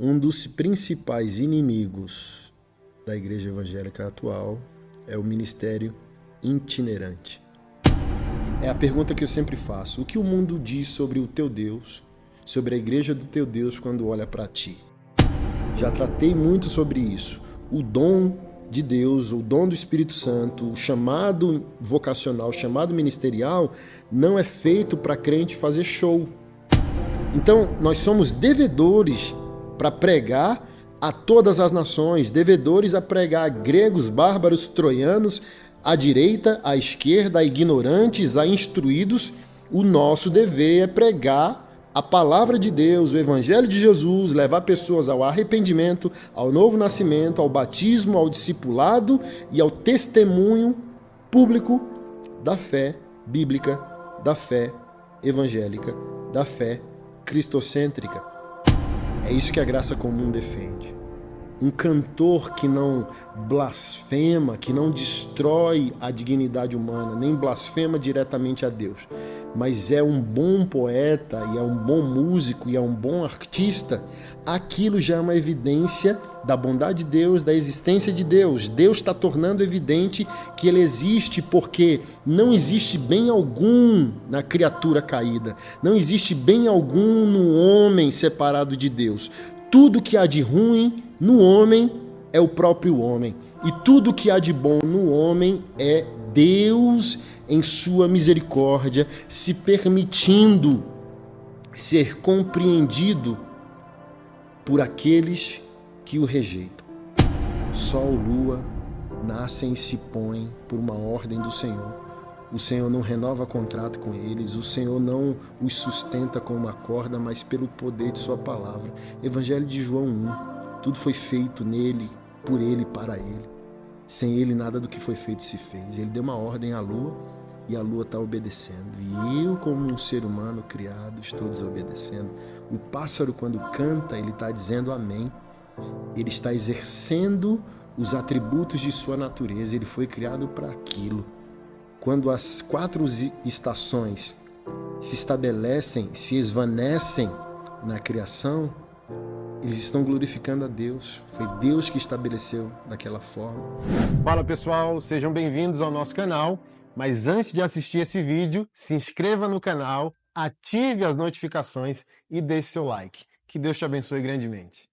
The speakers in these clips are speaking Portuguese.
Um dos principais inimigos da igreja evangélica atual é o ministério itinerante. É a pergunta que eu sempre faço. O que o mundo diz sobre o teu Deus, sobre a igreja do teu Deus quando olha para ti? Já tratei muito sobre isso. O dom de Deus, o dom do Espírito Santo, o chamado vocacional, o chamado ministerial, não é feito para crente fazer show. Então, nós somos devedores para pregar a todas as nações, devedores a pregar a gregos, bárbaros, troianos, à direita, à esquerda, a ignorantes, a instruídos. O nosso dever é pregar a palavra de Deus, o evangelho de Jesus, levar pessoas ao arrependimento, ao novo nascimento, ao batismo, ao discipulado e ao testemunho público da fé bíblica, da fé evangélica, da fé cristocêntrica. É isso que a graça comum defende. Um cantor que não blasfema, que não destrói a dignidade humana, nem blasfema diretamente a Deus, mas é um bom poeta, e é um bom músico, e é um bom artista, aquilo já é uma evidência da bondade de Deus, da existência de Deus. Deus está tornando evidente que Ele existe, porque não existe bem algum na criatura caída, não existe bem algum no homem separado de Deus. Tudo que há de ruim no homem é o próprio homem, e tudo que há de bom no homem é Deus em sua misericórdia, se permitindo ser compreendido por aqueles que o rejeitam. Sol, lua nascem e se põem por uma ordem do Senhor. O Senhor não renova contrato com eles, o Senhor não os sustenta com uma corda, mas pelo poder de sua palavra. Evangelho de João 1, tudo foi feito nele, por ele e para ele. Sem ele nada do que foi feito se fez. Ele deu uma ordem à lua e a lua está obedecendo. E eu, como um ser humano criado, estou desobedecendo. O pássaro, quando canta, ele está dizendo amém. Ele está exercendo os atributos de sua natureza. Ele foi criado para aquilo. Quando as 4 estações se estabelecem, se esvanecem na criação, eles estão glorificando a Deus. Foi Deus que estabeleceu daquela forma. Fala pessoal, sejam bem-vindos ao nosso canal. Mas antes de assistir esse vídeo, se inscreva no canal, ative as notificações e deixe seu like. Que Deus te abençoe grandemente.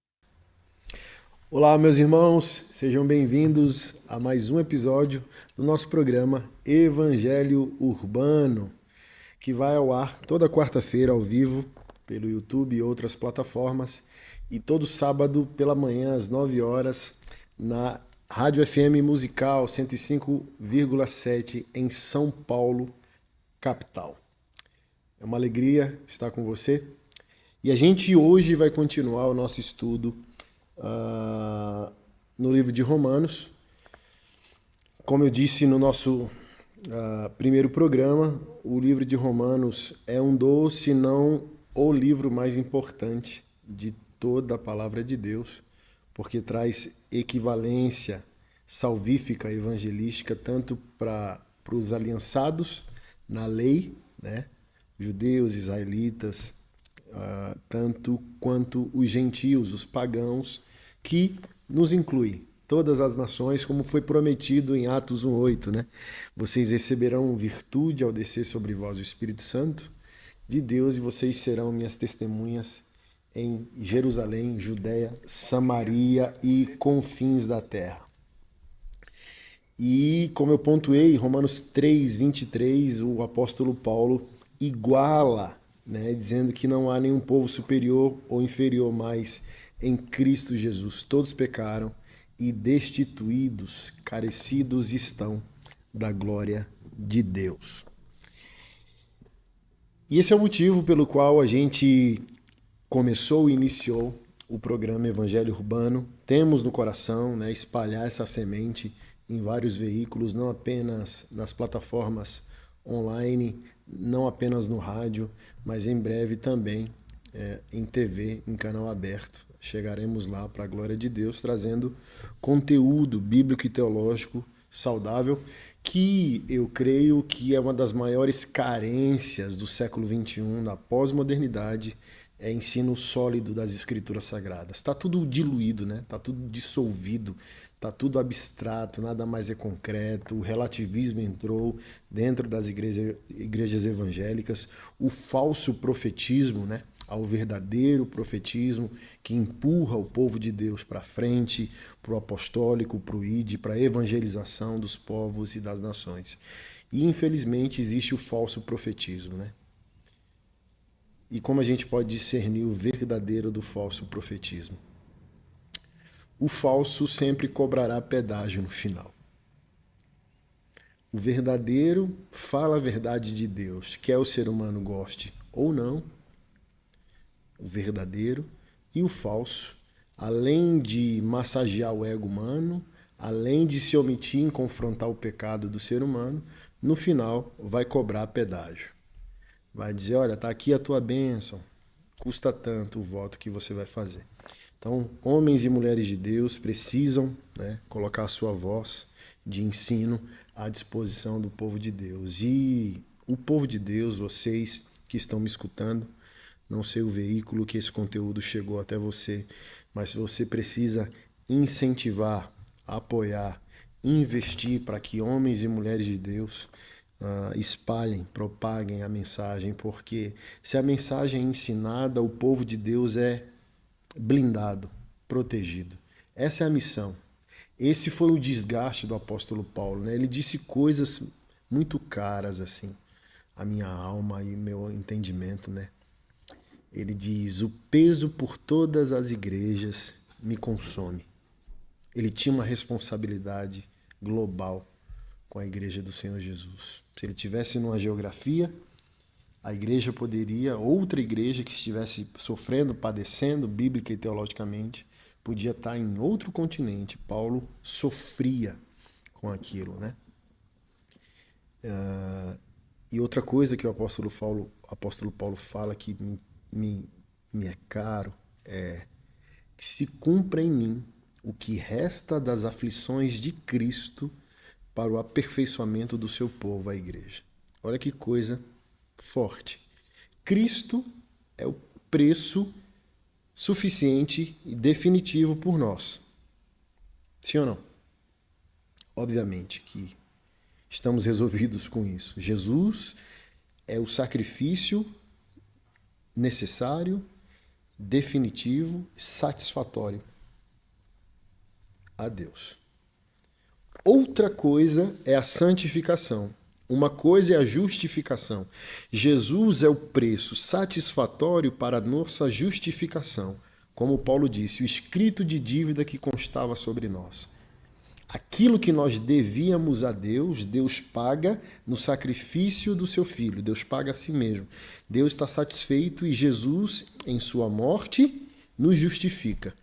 Olá, meus irmãos, sejam bem-vindos a mais um episódio do nosso programa Evangelho Urbano, que vai ao ar toda quarta-feira ao vivo pelo YouTube e outras plataformas, e todo sábado pela manhã às 9 horas na Rádio FM Musical 105,7 em São Paulo, capital. É uma alegria estar com você. E a gente hoje vai continuar o nosso estudo no livro de Romanos. Como eu disse no nosso primeiro programa, o livro de Romanos é um dos, se não o livro mais importante de toda a palavra de Deus, porque traz equivalência salvífica, evangelística, tanto para os aliançados na lei, né? Judeus, israelitas, tanto quanto os gentios, os pagãos, que nos inclui todas as nações, como foi prometido em Atos 1:8, né? Vocês receberão virtude ao descer sobre vós o Espírito Santo de Deus, e vocês serão minhas testemunhas em Jerusalém, Judéia, Samaria e confins da terra. E como eu pontuei, Romanos 3:23, o apóstolo Paulo iguala, né, dizendo que não há nenhum povo superior ou inferior mais em Cristo Jesus. Todos pecaram e destituídos, carecidos estão da glória de Deus. E esse é o motivo pelo qual a gente começou e iniciou o programa Evangelho Urbano. Temos no coração, né, espalhar essa semente em vários veículos, não apenas nas plataformas online, não apenas no rádio, mas em breve também em TV, em canal aberto. Chegaremos lá para a glória de Deus, trazendo conteúdo bíblico e teológico saudável, que eu creio que é uma das maiores carências do século XXI, da pós-modernidade, é ensino sólido das escrituras sagradas. Está tudo diluído, né? Está tudo dissolvido, está tudo abstrato, nada mais é concreto. O relativismo entrou dentro das igrejas evangélicas, o falso profetismo, né? Ao verdadeiro profetismo que empurra o povo de Deus para frente, para o apostólico, para o ID, para a evangelização dos povos e das nações. E infelizmente existe o falso profetismo, né? E como a gente pode discernir o verdadeiro do falso profetismo? O falso sempre cobrará pedágio no final. O verdadeiro fala a verdade de Deus, quer o ser humano goste ou não. O verdadeiro e o falso, além de massagear o ego humano, além de se omitir em confrontar o pecado do ser humano, no final vai cobrar pedágio. Vai dizer, olha, tá aqui a tua bênção, custa tanto o voto que você vai fazer. Então, homens e mulheres de Deus precisam, né, colocar a sua voz de ensino à disposição do povo de Deus. E o povo de Deus, vocês que estão me escutando, não sei o veículo que esse conteúdo chegou até você, mas você precisa incentivar, apoiar, investir para que homens e mulheres de Deus espalhem, propaguem a mensagem, porque se a mensagem é ensinada, o povo de Deus é blindado, protegido. Essa é a missão. Esse foi o desgaste do apóstolo Paulo, né? Ele disse coisas muito caras assim, a minha alma e meu entendimento, né? Ele diz, o peso por todas as igrejas me consome. Ele tinha uma responsabilidade global com a igreja do Senhor Jesus. Se ele tivesse numa geografia, a igreja poderia, outra igreja que estivesse sofrendo, padecendo, bíblica e teologicamente, podia estar em outro continente. Paulo sofria com aquilo, né? E outra coisa que o apóstolo Paulo fala que me é caro é que se cumpra em mim o que resta das aflições de Cristo para o aperfeiçoamento do seu povo, a igreja. Olha que coisa forte. Cristo é o preço suficiente e definitivo por nós. Sim ou não? Obviamente que estamos resolvidos com isso. Jesus é o sacrifício necessário, definitivo, satisfatório a Deus. Outra coisa é a santificação. Uma coisa é a justificação. Jesus é o preço satisfatório para a nossa justificação. Como Paulo disse, o escrito de dívida que constava sobre nós. Aquilo que nós devíamos a Deus, Deus paga no sacrifício do seu Filho. Deus paga a si mesmo. Deus está satisfeito e Jesus, em sua morte, nos justifica.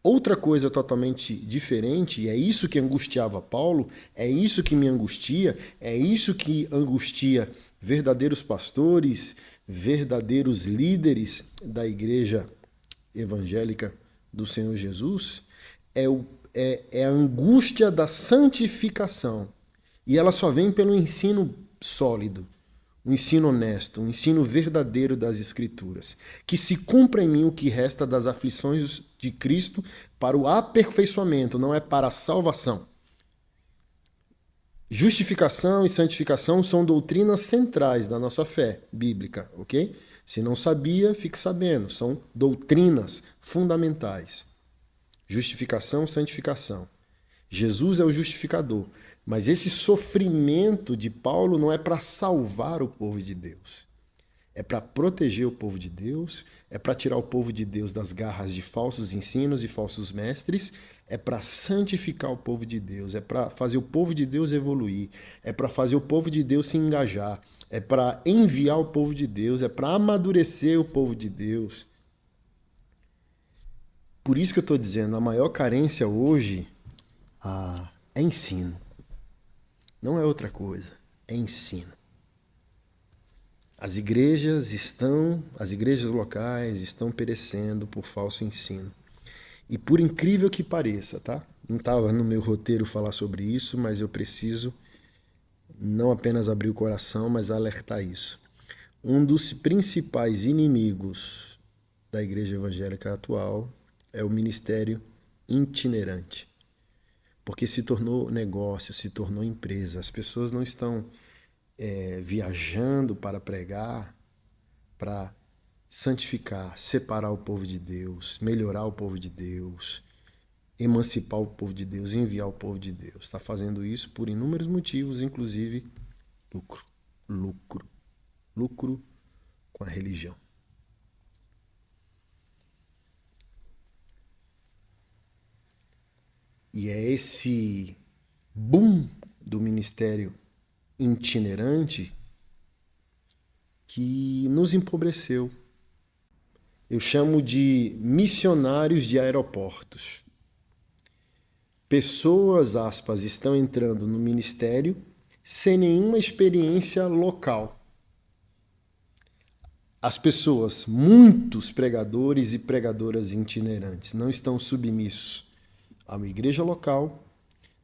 Outra coisa totalmente diferente, e é isso que angustiava Paulo, é isso que me angustia, é isso que angustia verdadeiros pastores, verdadeiros líderes da igreja evangélica do Senhor Jesus, é a angústia da santificação. E ela só vem pelo ensino sólido, um ensino honesto, um ensino verdadeiro das Escrituras. Que se cumpra em mim o que resta das aflições de Cristo para o aperfeiçoamento, não é para a salvação. Justificação e santificação são doutrinas centrais da nossa fé bíblica, ok? Se não sabia, fique sabendo, são doutrinas fundamentais. Justificação, santificação. Jesus é o justificador. Mas esse sofrimento de Paulo não é para salvar o povo de Deus. É para proteger o povo de Deus, é para tirar o povo de Deus das garras de falsos ensinos e falsos mestres, é para santificar o povo de Deus, é para fazer o povo de Deus evoluir, é para fazer o povo de Deus se engajar, é para enviar o povo de Deus, é para amadurecer o povo de Deus. Por isso que eu estou dizendo, a maior carência hoje é ensino. Não é outra coisa, é ensino. As igrejas locais estão perecendo por falso ensino. E por incrível que pareça, tá? Não estava no meu roteiro falar sobre isso, mas eu preciso não apenas abrir o coração, mas alertar isso. Um dos principais inimigos da Igreja Evangélica atual é o ministério itinerante. Porque se tornou negócio, se tornou empresa. As pessoas não estão viajando para pregar, para santificar, separar o povo de Deus, melhorar o povo de Deus, emancipar o povo de Deus, enviar o povo de Deus. Está fazendo isso por inúmeros motivos, inclusive lucro. Lucro com a religião. E é esse boom do ministério itinerante que nos empobreceu. Eu chamo de missionários de aeroportos. Pessoas, aspas, estão entrando no ministério sem nenhuma experiência local. As pessoas, muitos pregadores e pregadoras itinerantes, não estão submissos a uma igreja local,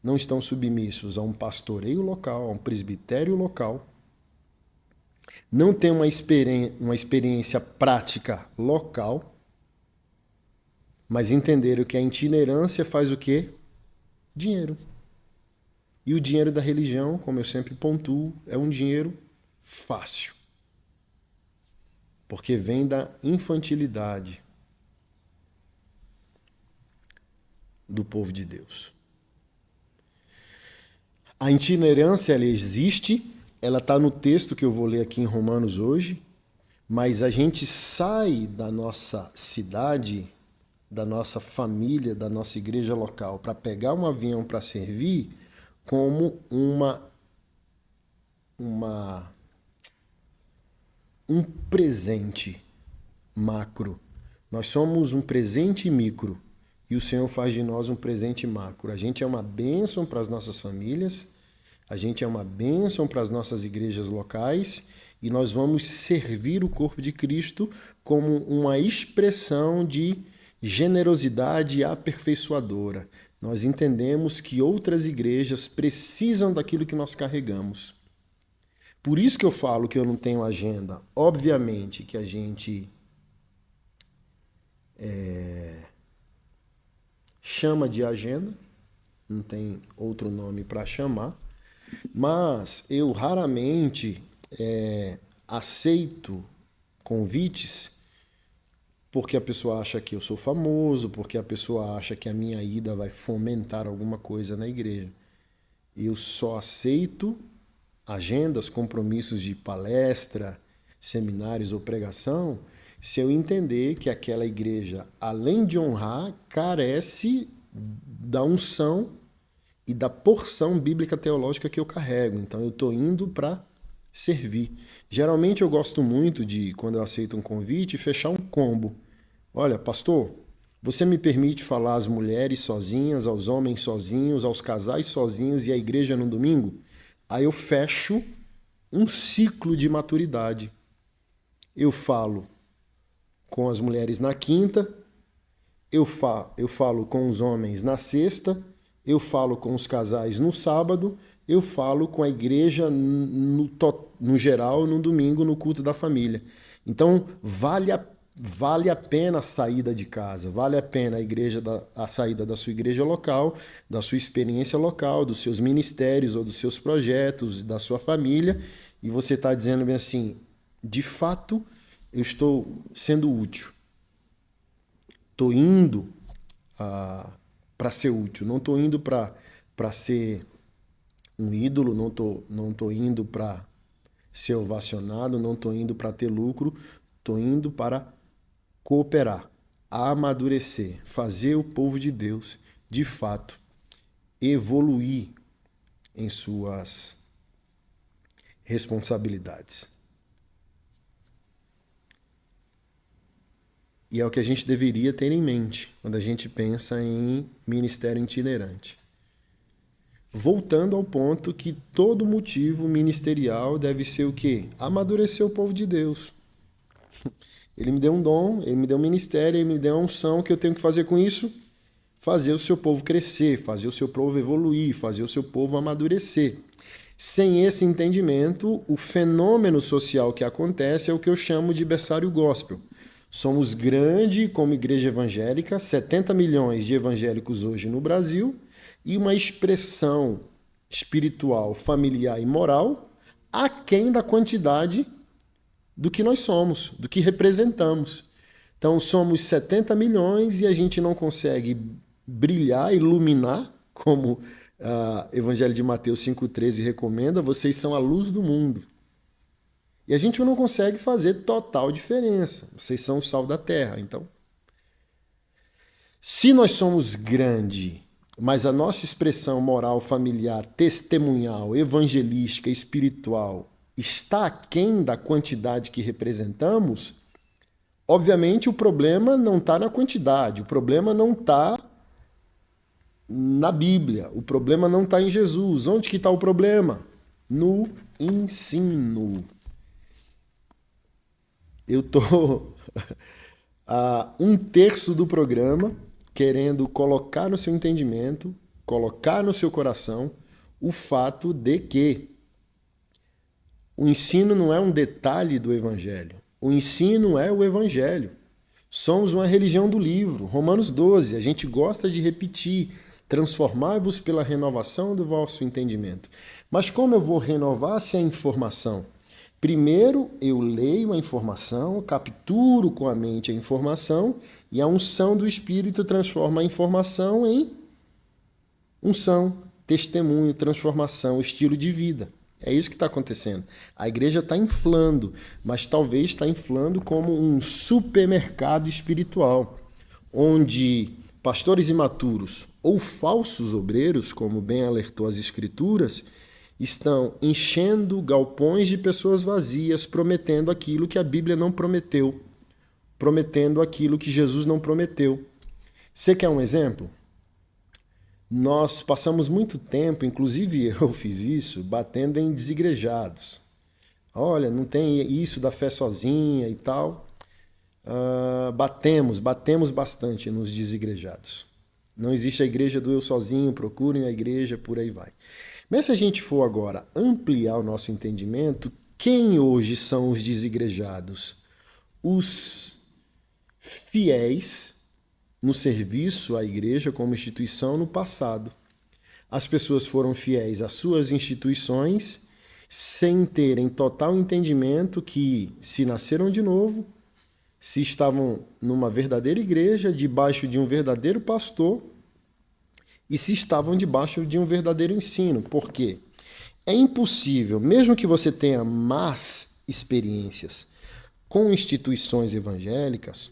não estão submissos a um pastoreio local, a um presbitério local, não têm uma experiência prática local, mas entenderam que a itinerância faz o quê? Dinheiro. E o dinheiro da religião, como eu sempre pontuo, é um dinheiro fácil. Porque vem da infantilidade do povo de Deus. A itinerância, ela existe, ela está no texto que eu vou ler aqui em Romanos hoje, mas a gente sai da nossa cidade, da nossa família, da nossa igreja local, para pegar um avião para servir como um presente macro. Nós somos um presente micro e o Senhor faz de nós um presente macro. A gente é uma bênção para as nossas famílias, a gente é uma bênção para as nossas igrejas locais e nós vamos servir o corpo de Cristo como uma expressão de generosidade aperfeiçoadora. Nós entendemos que outras igrejas precisam daquilo que nós carregamos. Por isso que eu falo que eu não tenho agenda. Obviamente que a gente chama de agenda, não tem outro nome para chamar, mas eu raramente aceito convites porque a pessoa acha que eu sou famoso, porque a pessoa acha que a minha ida vai fomentar alguma coisa na igreja. Eu só aceito agendas, compromissos de palestra, seminários ou pregação, se eu entender que aquela igreja, além de honrar, carece da unção e da porção bíblica teológica que eu carrego. Então eu estou indo para servir. Geralmente eu gosto muito de, quando eu aceito um convite, fechar um combo. Olha, pastor, você me permite falar às mulheres sozinhas, aos homens sozinhos, aos casais sozinhos e à igreja no domingo? Aí eu fecho um ciclo de maturidade. Eu falo com as mulheres na quinta, eu falo com os homens na sexta, eu falo com os casais no sábado, eu falo com a igreja no geral, no domingo, no culto da família. Então, vale a pena a saída de casa, vale a pena a saída da sua igreja local, da sua experiência local, dos seus ministérios ou dos seus projetos, da sua família, e você está dizendo bem assim, de fato, eu estou sendo útil. Estou indo para ser útil, não estou indo para ser um ídolo, não tô indo para ser ovacionado, não estou indo para ter lucro, estou indo para cooperar, amadurecer, fazer o povo de Deus, de fato, evoluir em suas responsabilidades. E é o que a gente deveria ter em mente quando a gente pensa em ministério itinerante. Voltando ao ponto que todo motivo ministerial deve ser o quê? Amadurecer o povo de Deus. Ele me deu um dom, ele me deu um ministério, ele me deu uma unção. O que eu tenho que fazer com isso? Fazer o seu povo crescer, fazer o seu povo evoluir, fazer o seu povo amadurecer. Sem esse entendimento, o fenômeno social que acontece é o que eu chamo de berçário gospel. Somos grande como igreja evangélica, 70 milhões de evangélicos hoje no Brasil, e uma expressão espiritual, familiar e moral aquém da quantidade do que nós somos, do que representamos. Então somos 70 milhões e a gente não consegue brilhar, iluminar, como o Evangelho de Mateus 5,13 recomenda, vocês são a luz do mundo. E a gente não consegue fazer total diferença. Vocês são o sal da terra. Então, se nós somos grande, mas a nossa expressão moral, familiar, testemunhal, evangelística, espiritual está aquém da quantidade que representamos, obviamente o problema não está na quantidade, o problema não está na Bíblia, o problema não está em Jesus. Onde que está o problema? No ensino. Eu estou há 1/3 do programa querendo colocar no seu entendimento, colocar no seu coração o fato de que o ensino não é um detalhe do Evangelho. O ensino é o Evangelho. Somos uma religião do livro. Romanos 12, a gente gosta de repetir. Transformai-vos pela renovação do vosso entendimento. Mas como eu vou renovar se é informação? Primeiro, eu leio a informação, capturo com a mente a informação e a unção do Espírito transforma a informação em unção, testemunho, transformação, estilo de vida. É isso que está acontecendo. A igreja está inflando, mas talvez está inflando como um supermercado espiritual, onde pastores imaturos ou falsos obreiros, como bem alertou as Escrituras, estão enchendo galpões de pessoas vazias, prometendo aquilo que a Bíblia não prometeu, prometendo aquilo que Jesus não prometeu. Você quer um exemplo? Nós passamos muito tempo, inclusive eu fiz isso, batendo em desigrejados. Olha, não tem isso da fé sozinha e tal. Batemos bastante nos desigrejados. Não existe a igreja do eu sozinho, procurem a igreja, por aí vai. Mas se a gente for agora ampliar o nosso entendimento, quem hoje são os desigrejados? Os fiéis no serviço à igreja como instituição no passado. As pessoas foram fiéis às suas instituições sem terem total entendimento que se nasceram de novo, se estavam numa verdadeira igreja, debaixo de um verdadeiro pastor, e se estavam debaixo de um verdadeiro ensino. Por quê? É impossível, mesmo que você tenha más experiências com instituições evangélicas,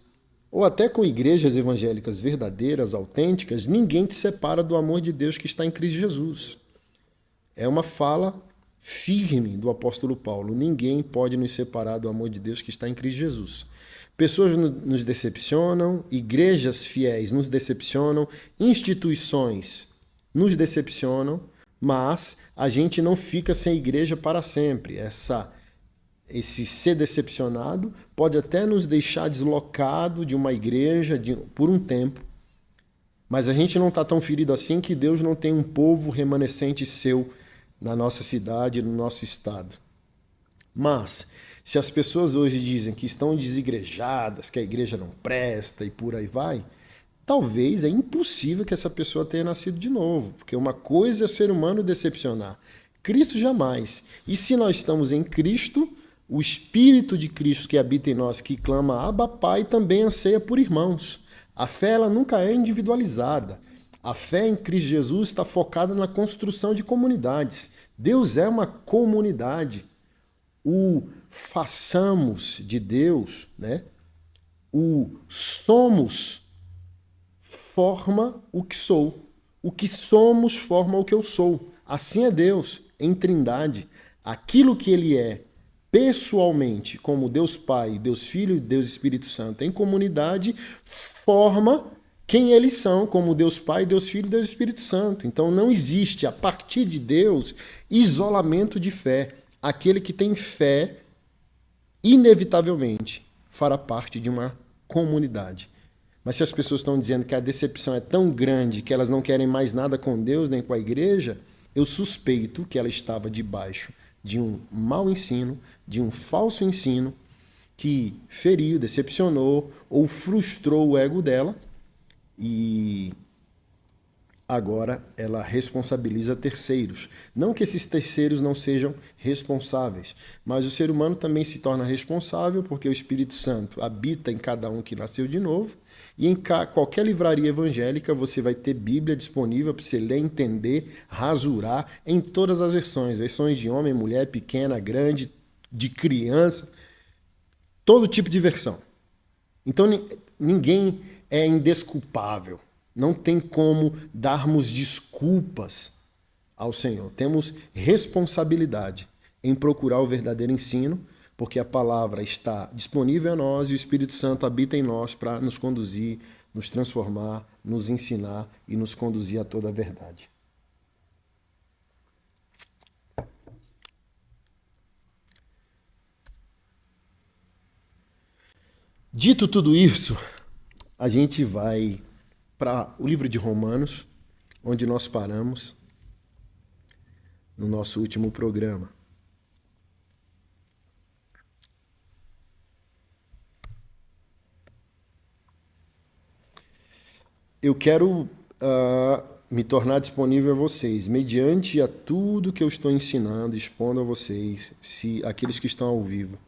ou até com igrejas evangélicas verdadeiras, autênticas, ninguém te separa do amor de Deus que está em Cristo Jesus. É uma fala firme do apóstolo Paulo. Ninguém pode nos separar do amor de Deus que está em Cristo Jesus. Pessoas nos decepcionam, igrejas fiéis nos decepcionam, instituições nos decepcionam, mas a gente não fica sem igreja para sempre. Esse ser decepcionado pode até nos deixar deslocado de uma igreja por um tempo, mas a gente não está tão ferido assim que Deus não tem um povo remanescente seu na nossa cidade, no nosso estado. Mas se as pessoas hoje dizem que estão desigrejadas, que a igreja não presta e por aí vai, talvez é impossível que essa pessoa tenha nascido de novo, porque uma coisa é o ser humano decepcionar. Cristo jamais. E se nós estamos em Cristo, o Espírito de Cristo que habita em nós, que clama Abba Pai, também anseia por irmãos. A fé ela nunca é individualizada. A fé em Cristo Jesus está focada na construção de comunidades. Deus é uma comunidade. O façamos de Deus, né? O somos forma o que sou. O que somos forma o que eu sou. Assim é Deus, em trindade. Aquilo que ele é pessoalmente, como Deus Pai, Deus Filho e Deus Espírito Santo, em comunidade, forma quem eles são, como Deus Pai, Deus Filho e Deus Espírito Santo. Então não existe, a partir de Deus, isolamento de fé. Aquele que tem fé, inevitavelmente, fará parte de uma comunidade. Mas se as pessoas estão dizendo que a decepção é tão grande que elas não querem mais nada com Deus nem com a igreja, eu suspeito que ela estava debaixo de um mau ensino, de um falso ensino, que feriu, decepcionou ou frustrou o ego dela e agora ela responsabiliza terceiros. Não que esses terceiros não sejam responsáveis, mas o ser humano também se torna responsável porque o Espírito Santo habita em cada um que nasceu de novo. E em qualquer livraria evangélica você vai ter Bíblia disponível para você ler, entender, rasurar em todas as versões. Versões de homem, mulher, pequena, grande, de criança, todo tipo de versão. Então ninguém é indesculpável. Não tem como darmos desculpas ao Senhor. Temos responsabilidade em procurar o verdadeiro ensino, porque a palavra está disponível a nós e o Espírito Santo habita em nós para nos conduzir, nos transformar, nos ensinar e nos conduzir a toda a verdade. Dito tudo isso, a gente vai para o livro de Romanos, onde nós paramos no nosso último programa. Eu quero me tornar disponível a vocês, mediante a tudo que eu estou ensinando, expondo a vocês. Se aqueles que estão ao vivo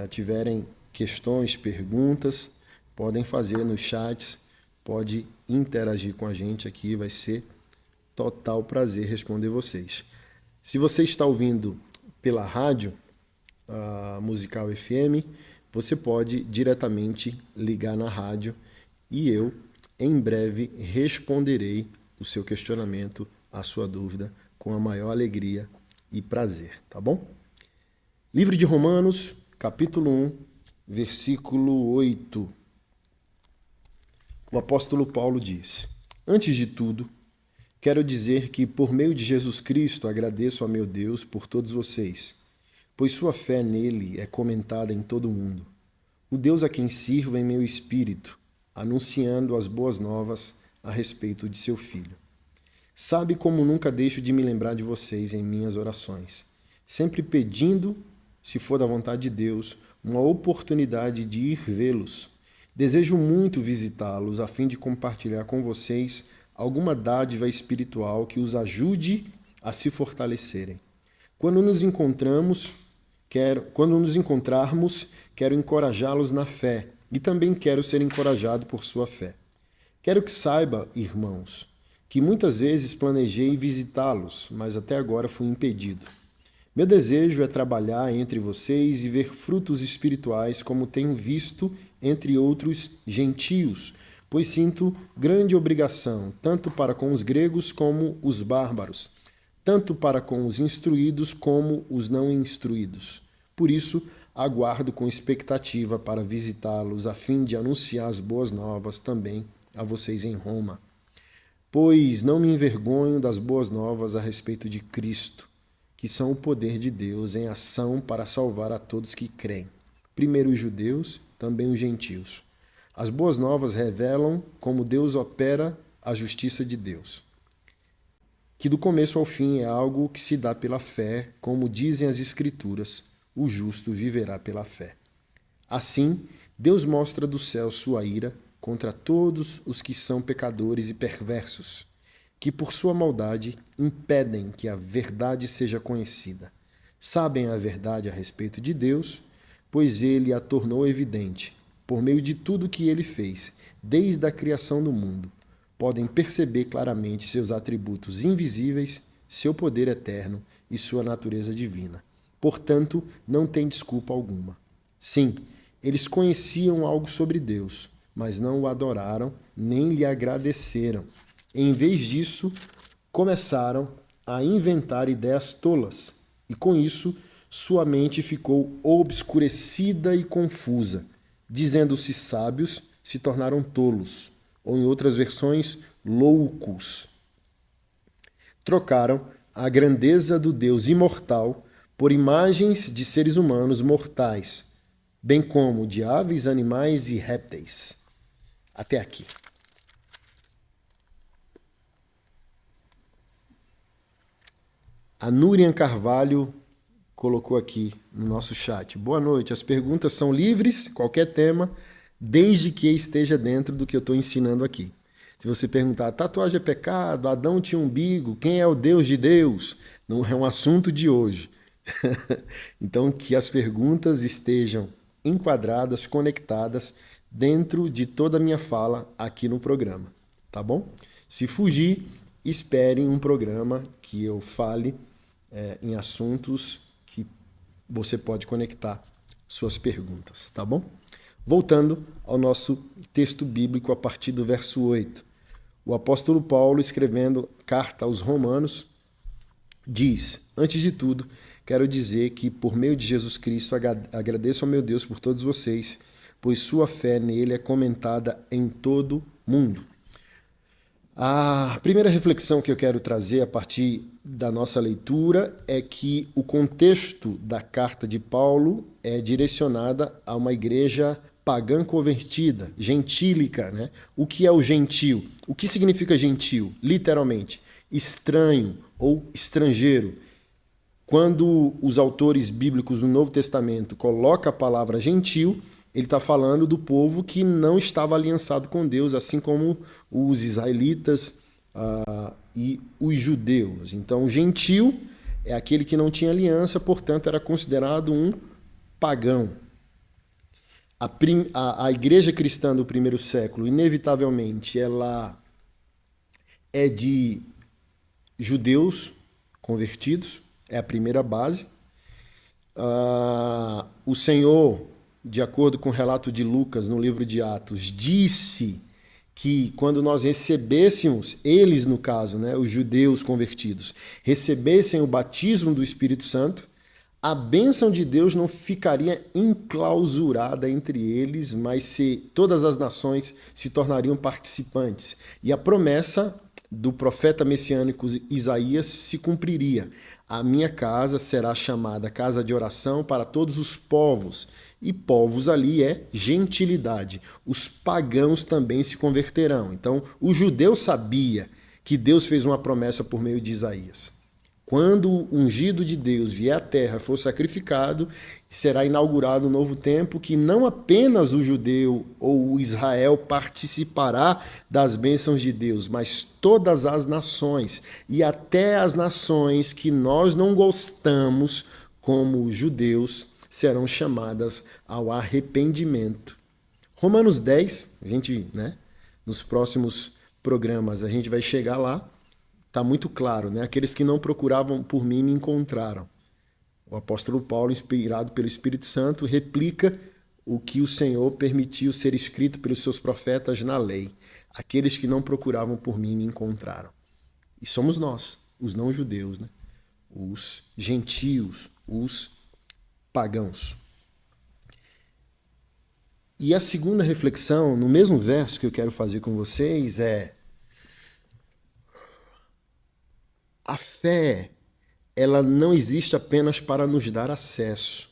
tiverem questões, perguntas, podem fazer nos chats, pode interagir com a gente aqui, vai ser total prazer responder vocês. Se você está ouvindo pela rádio Musical FM, você pode diretamente ligar na rádio e eu, em breve, responderei o seu questionamento, a sua dúvida, com a maior alegria e prazer, tá bom? Livro de Romanos, capítulo 1, versículo 8. O apóstolo Paulo diz: Antes de tudo, quero dizer que, por meio de Jesus Cristo, agradeço a meu Deus por todos vocês, pois sua fé nele é comentada em todo o mundo. O Deus a quem sirvo em meu espírito, anunciando as boas novas a respeito de seu Filho. Sabe como nunca deixo de me lembrar de vocês em minhas orações, sempre pedindo, se for da vontade de Deus, uma oportunidade de ir vê-los. Desejo muito visitá-los a fim de compartilhar com vocês alguma dádiva espiritual que os ajude a se fortalecerem. Quando nos encontrarmos, quero encorajá-los na fé e também quero ser encorajado por sua fé. Quero que saiba, irmãos, que muitas vezes planejei visitá-los, mas até agora fui impedido. Meu desejo é trabalhar entre vocês e ver frutos espirituais como tenho visto entre outros gentios, pois sinto grande obrigação, tanto para com os gregos como os bárbaros, tanto para com os instruídos como os não instruídos. Por isso, aguardo com expectativa para visitá-los, a fim de anunciar as boas novas também a vocês em Roma. Pois não me envergonho das boas novas a respeito de Cristo, que são o poder de Deus em ação para salvar a todos que creem. Primeiro os judeus, também os gentios. As boas novas revelam como Deus opera a justiça de Deus, que do começo ao fim é algo que se dá pela fé, como dizem as Escrituras, o justo viverá pela fé. Assim, Deus mostra do céu sua ira contra todos os que são pecadores e perversos, que por sua maldade impedem que a verdade seja conhecida. Sabem a verdade a respeito de Deus, pois ele a tornou evidente, por meio de tudo que ele fez, desde a criação do mundo. Podem perceber claramente seus atributos invisíveis, seu poder eterno e sua natureza divina. Portanto, não tem desculpa alguma. Sim, eles conheciam algo sobre Deus, mas não o adoraram nem lhe agradeceram. Em vez disso, começaram a inventar ideias tolas, e com isso sua mente ficou obscurecida e confusa. Dizendo-se sábios, se tornaram tolos, ou em outras versões, loucos. Trocaram a grandeza do Deus imortal por imagens de seres humanos mortais, bem como de aves, animais e répteis. Até aqui. A Núria Carvalho colocou aqui no nosso chat. Boa noite. As perguntas são livres, qualquer tema, desde que esteja dentro do que eu estou ensinando aqui. Se você perguntar, tatuagem é pecado, Adão tinha umbigo, quem é o Deus de Deus? Não é um assunto de hoje. Então, que as perguntas estejam enquadradas, conectadas dentro de toda a minha fala aqui no programa, tá bom? Se fugir, esperem um programa que eu fale em assuntos que você pode conectar suas perguntas, tá bom? Voltando ao nosso texto bíblico a partir do verso 8. O apóstolo Paulo, escrevendo carta aos Romanos, diz: antes de tudo, quero dizer que por meio de Jesus Cristo agradeço ao meu Deus por todos vocês, pois sua fé nele é comentada em todo mundo. A primeira reflexão que eu quero trazer a partir da nossa leitura é que o contexto da carta de Paulo é direcionada a uma igreja pagã convertida, gentílica, né? O que é o gentil? O que significa gentil? Literalmente, estranho ou estrangeiro. Quando os autores bíblicos do Novo Testamento colocam a palavra gentil, ele está falando do povo que não estava aliançado com Deus, assim como os israelitas e os judeus. Então, o gentil é aquele que não tinha aliança, portanto, era considerado um pagão. A igreja cristã do primeiro século, inevitavelmente, ela é de judeus convertidos, é a primeira base. O Senhor, de acordo com o relato de Lucas no livro de Atos, disse que quando nós recebêssemos, eles no caso, né, os judeus convertidos, recebessem o batismo do Espírito Santo, a bênção de Deus não ficaria enclausurada entre eles, mas todas as nações se tornariam participantes. E a promessa do profeta messiânico Isaías se cumpriria. A minha casa será chamada casa de oração para todos os povos. E povos ali é gentilidade. Os pagãos também se converterão. Então, o judeu sabia que Deus fez uma promessa por meio de Isaías. Quando o ungido de Deus vier à terra, for sacrificado, será inaugurado um novo tempo que não apenas o judeu ou o Israel participará das bênçãos de Deus, mas todas as nações, e até as nações que nós não gostamos como judeus, serão chamadas ao arrependimento. Romanos 10, a gente, nos próximos programas a gente vai chegar lá. Está muito claro, né? Aqueles que não procuravam por mim me encontraram. O apóstolo Paulo, inspirado pelo Espírito Santo, replica o que o Senhor permitiu ser escrito pelos seus profetas na lei. Aqueles que não procuravam por mim me encontraram. E somos nós, os não-judeus, né? Os gentios, os pagãos. E a segunda reflexão, no mesmo verso que eu quero fazer com vocês, é: a fé, ela não existe apenas para nos dar acesso.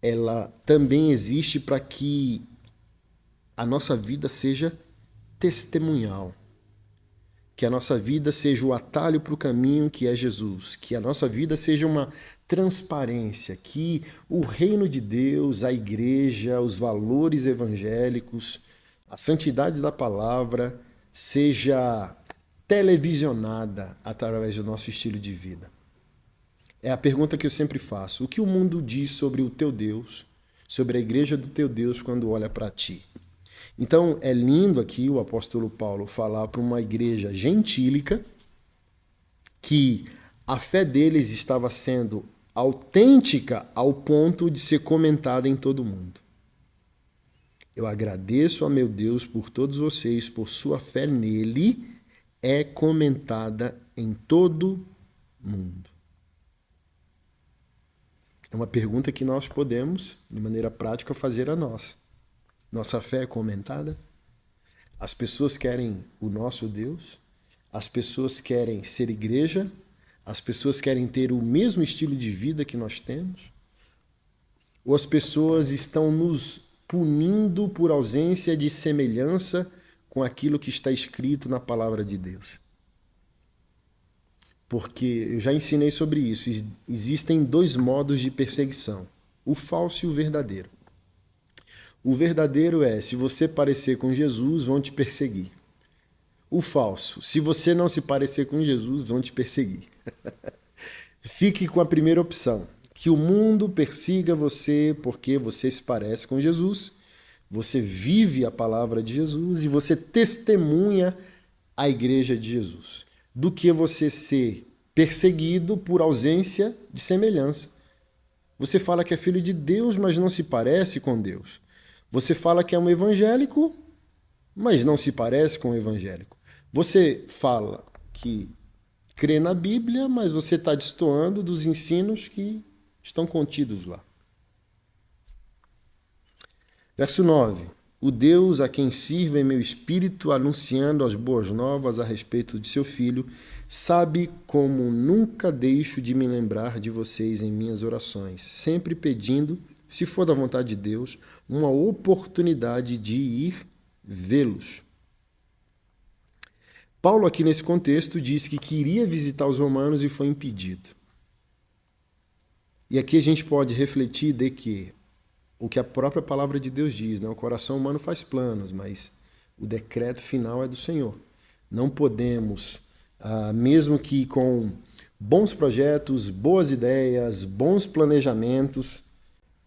Ela também existe para que a nossa vida seja testemunhal. Que a nossa vida seja o atalho para o caminho que é Jesus. Que a nossa vida seja uma transparência. Que o reino de Deus, a igreja, os valores evangélicos, a santidade da palavra seja televisionada através do nosso estilo de vida. É a pergunta que eu sempre faço. O que o mundo diz sobre o teu Deus, sobre a igreja do teu Deus quando olha para ti? Então, é lindo aqui o apóstolo Paulo falar para uma igreja gentílica que a fé deles estava sendo autêntica ao ponto de ser comentada em todo mundo. Eu agradeço a meu Deus por todos vocês, por sua fé nele, é comentada em todo mundo. É uma pergunta que nós podemos, de maneira prática, fazer a nós. Nossa fé é comentada? As pessoas querem o nosso Deus? As pessoas querem ser igreja? As pessoas querem ter o mesmo estilo de vida que nós temos? Ou as pessoas estão nos punindo por ausência de semelhança com aquilo que está escrito na palavra de Deus? porque eu já ensinei sobre isso. Existem dois modos de perseguição: o falso e o verdadeiro. O verdadeiro é, se você parecer com Jesus, vão te perseguir. O falso, se você não se parecer com Jesus, vão te perseguir. Fique com a primeira opção, que o mundo persiga você porque você se parece com Jesus, você vive a palavra de Jesus e você testemunha a igreja de Jesus, do que você ser perseguido por ausência de semelhança. Você fala que é filho de Deus, mas não se parece com Deus. Você fala que é um evangélico, mas não se parece com um evangélico. Você fala que crê na Bíblia, mas você está destoando dos ensinos que estão contidos lá. Verso 9. O Deus a quem sirvo em meu espírito, anunciando as boas novas a respeito de seu Filho, sabe como nunca deixo de me lembrar de vocês em minhas orações, sempre pedindo, se for da vontade de Deus, uma oportunidade de ir vê-los. Paulo, aqui nesse contexto, diz que queria visitar os romanos e foi impedido. E aqui a gente pode refletir de que o que a própria palavra de Deus diz, né? O coração humano faz planos, mas o decreto final é do Senhor. Não podemos, mesmo que com bons projetos, boas ideias, bons planejamentos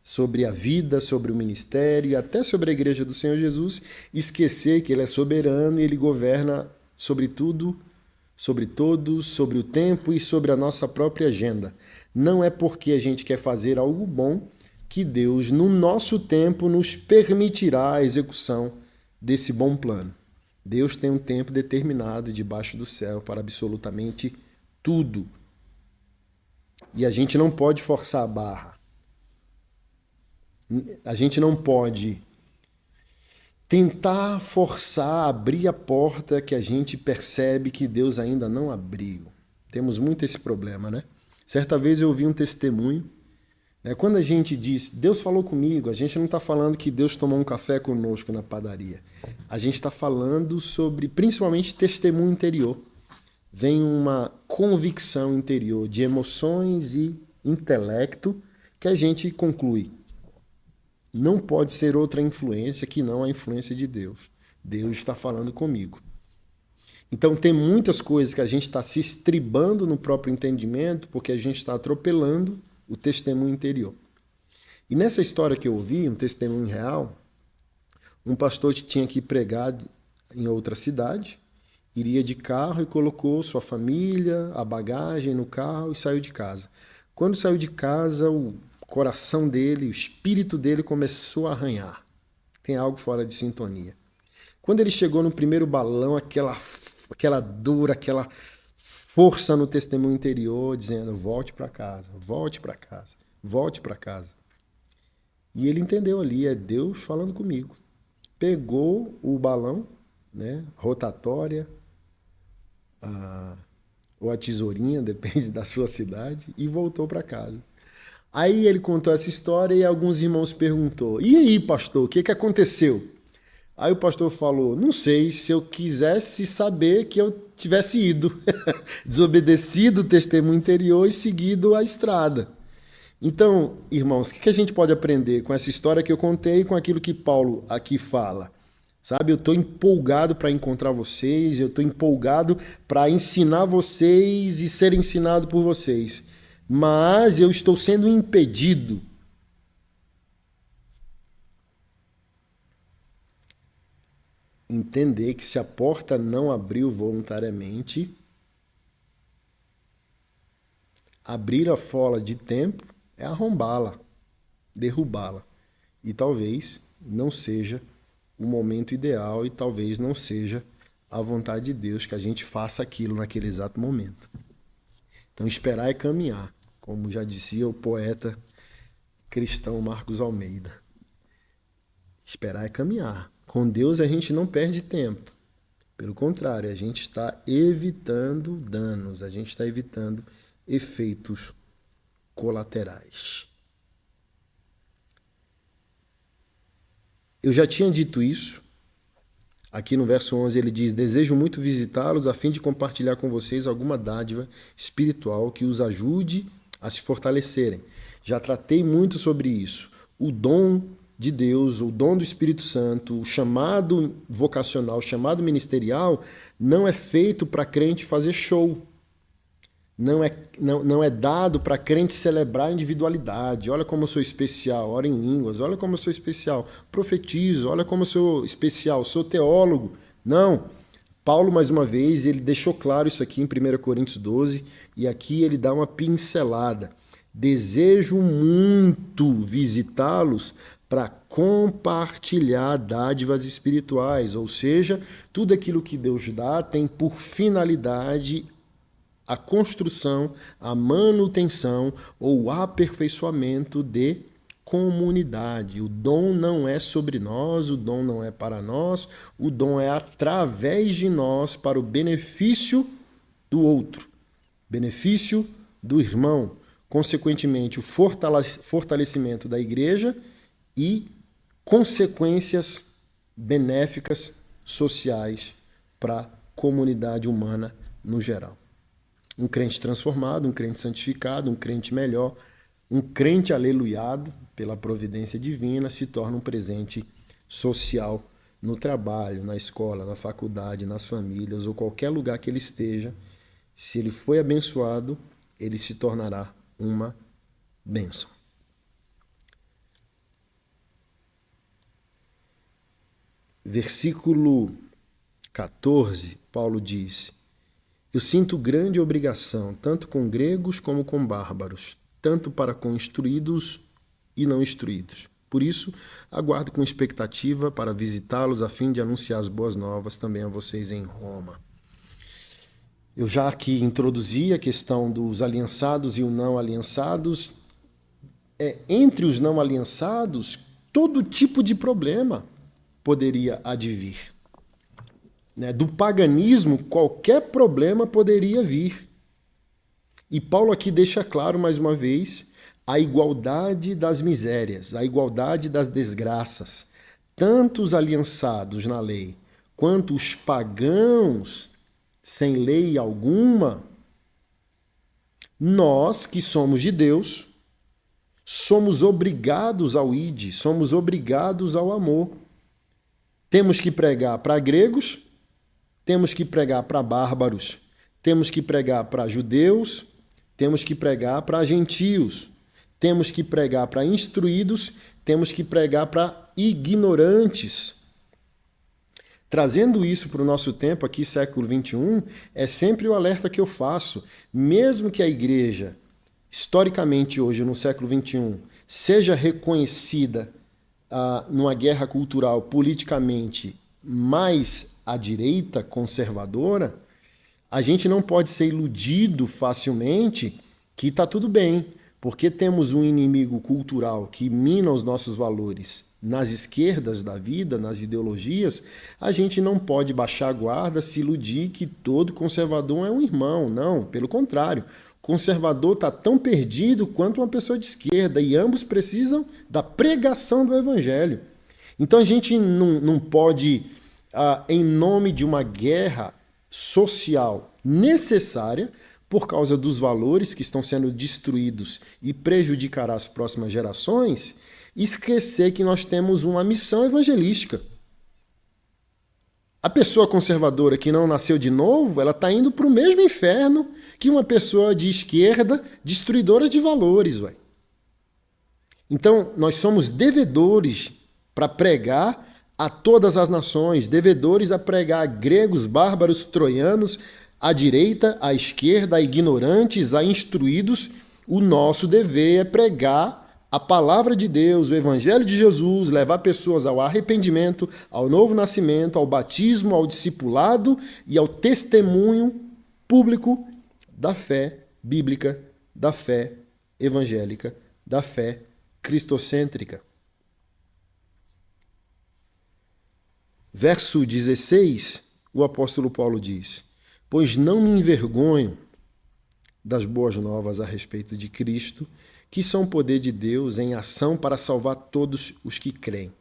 sobre a vida, sobre o ministério e até sobre a igreja do Senhor Jesus, esquecer que Ele é soberano e Ele governa sobre tudo, sobre todos, sobre o tempo e sobre a nossa própria agenda. Não é porque a gente quer fazer algo bom que Deus, no nosso tempo, nos permitirá a execução desse bom plano. Deus tem um tempo determinado debaixo do céu para absolutamente tudo. E a gente não pode forçar a barra. A gente não pode tentar forçar, abrir a porta que a gente percebe que Deus ainda não abriu. Temos muito esse problema, né? Certa vez eu ouvi um testemunho. Quando a gente diz, Deus falou comigo, a gente não está falando que Deus tomou um café conosco na padaria. A gente está falando sobre, principalmente, testemunho interior. Vem uma convicção interior de emoções e intelecto que a gente conclui. Não pode ser outra influência que não a influência de Deus. Deus está falando comigo. Então tem muitas coisas que a gente está se estribando no próprio entendimento porque a gente está atropelando o testemunho interior. E nessa história que eu ouvi, um testemunho real, um pastor que tinha que pregar em outra cidade, iria de carro e colocou sua família, a bagagem no carro e saiu de casa. Quando saiu de casa, o coração dele, o espírito dele começou a arranhar. Tem algo fora de sintonia. Quando ele chegou no primeiro balão, aquela dor, aquela força no testemunho interior, dizendo, volte para casa, volte para casa, volte para casa. E ele entendeu ali, é Deus falando comigo. Pegou o balão, né, rotatória, ou a tesourinha, depende da sua cidade, e voltou para casa. Aí ele contou essa história e alguns irmãos perguntou, e aí, pastor, o que aconteceu? Aí o pastor falou, não sei, se eu quisesse saber que eu tivesse ido, desobedecido o testemunho interior e seguido a estrada. Então, irmãos, o que a gente pode aprender com essa história que eu contei e com aquilo que Paulo aqui fala? Sabe, eu estou empolgado para encontrar vocês, eu estou empolgado para ensinar vocês e ser ensinado por vocês. Mas eu estou sendo impedido. Entender que se a porta não abriu voluntariamente, abrir a fola de tempo é arrombá-la, derrubá-la. E talvez não seja o momento ideal e talvez não seja a vontade de Deus que a gente faça aquilo naquele exato momento. Então esperar é caminhar, como já dizia o poeta cristão Marcos Almeida. Esperar é caminhar. Com Deus a gente não perde tempo. Pelo contrário, a gente está evitando danos, a gente está evitando efeitos colaterais. Eu já tinha dito isso Aqui no verso 11 ele diz: desejo muito visitá-los a fim de compartilhar com vocês alguma dádiva espiritual que os ajude a se fortalecerem. Já tratei muito sobre isso. O dom de Deus, o dom do Espírito Santo, o chamado vocacional, o chamado ministerial, não é feito para crente fazer show. Não é dado para crente celebrar a individualidade. Olha como eu sou especial, oro em línguas, olha como eu sou especial, profetizo, olha como eu sou especial, sou teólogo. Não. Paulo, mais uma vez, ele deixou claro isso aqui em 1 Coríntios 12, e aqui ele dá uma pincelada. Desejo muito visitá-los para compartilhar dádivas espirituais, ou seja, tudo aquilo que Deus dá tem por finalidade a construção, a manutenção ou o aperfeiçoamento de comunidade. O dom não é sobre nós, o dom não é para nós, o dom é através de nós para o benefício do outro, benefício do irmão, consequentemente o fortalecimento da igreja e consequências benéficas sociais para a comunidade humana no geral. Um crente transformado, um crente santificado, um crente melhor, um crente aleluiado pela providência divina se torna um presente social no trabalho, na escola, na faculdade, nas famílias ou qualquer lugar que ele esteja. Se ele foi abençoado, ele se tornará uma bênção. Versículo 14, Paulo diz: eu sinto grande obrigação, tanto com gregos como com bárbaros, tanto para com instruídos e não instruídos. Por isso, aguardo com expectativa para visitá-los a fim de anunciar as boas novas também a vocês em Roma. Eu já aqui introduzi a questão dos aliançados e os não aliançados. Entre os não aliançados, todo tipo de problema poderia advir. Do paganismo, qualquer problema poderia vir. E Paulo aqui deixa claro, mais uma vez, a igualdade das misérias, a igualdade das desgraças. Tanto os aliançados na lei, quanto os pagãos sem lei alguma, nós que somos de Deus, somos obrigados ao ide, somos obrigados ao amor. Temos que pregar para gregos, temos que pregar para bárbaros, temos que pregar para judeus, temos que pregar para gentios, temos que pregar para instruídos, temos que pregar para ignorantes. Trazendo isso para o nosso tempo aqui, século XXI, é sempre o alerta que eu faço. Mesmo que a igreja, historicamente hoje, no século XXI, seja reconhecida numa guerra cultural politicamente mais à direita, conservadora, a gente não pode ser iludido facilmente que está tudo bem, porque temos um inimigo cultural que mina os nossos valores nas esquerdas da vida, nas ideologias. A gente não pode baixar a guarda, se iludir que todo conservador é um irmão. Não, pelo contrário. Conservador está tão perdido quanto uma pessoa de esquerda e ambos precisam da pregação do evangelho. Então a gente não pode, em nome de uma guerra social necessária, por causa dos valores que estão sendo destruídos e prejudicará as próximas gerações, esquecer que nós temos uma missão evangelística. A pessoa conservadora que não nasceu de novo, ela está indo para o mesmo inferno que uma pessoa de esquerda destruidora de valores. Ué. Então, nós somos devedores para pregar a todas as nações, devedores a pregar a gregos, bárbaros, troianos, à direita, à esquerda, a ignorantes, a instruídos. O nosso dever é pregar a palavra de Deus, o evangelho de Jesus, levar pessoas ao arrependimento, ao novo nascimento, ao batismo, ao discipulado e ao testemunho público da fé bíblica, da fé evangélica, da fé cristocêntrica. Verso 16, o apóstolo Paulo diz: pois não me envergonho das boas novas a respeito de Cristo, que são o poder de Deus em ação para salvar todos os que creem.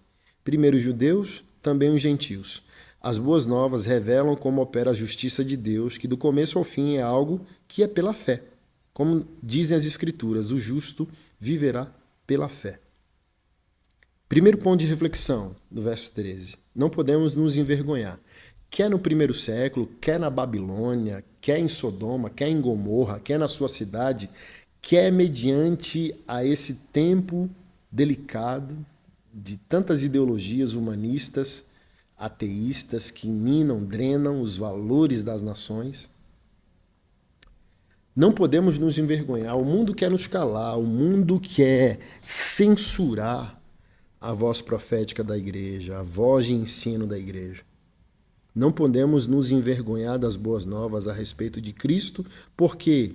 Primeiro os judeus, também os gentios. As boas novas revelam como opera a justiça de Deus, que do começo ao fim é algo que é pela fé. Como dizem as Escrituras, o justo viverá pela fé. Primeiro ponto de reflexão, no verso 13. Não podemos nos envergonhar. Quer no primeiro século, quer na Babilônia, quer em Sodoma, quer em Gomorra, quer na sua cidade, quer mediante a esse tempo delicado de tantas ideologias humanistas, ateístas que minam, drenam os valores das nações. Não podemos nos envergonhar. O mundo quer nos calar, o mundo quer censurar a voz profética da igreja, a voz de ensino da igreja. Não podemos nos envergonhar das boas novas a respeito de Cristo, porque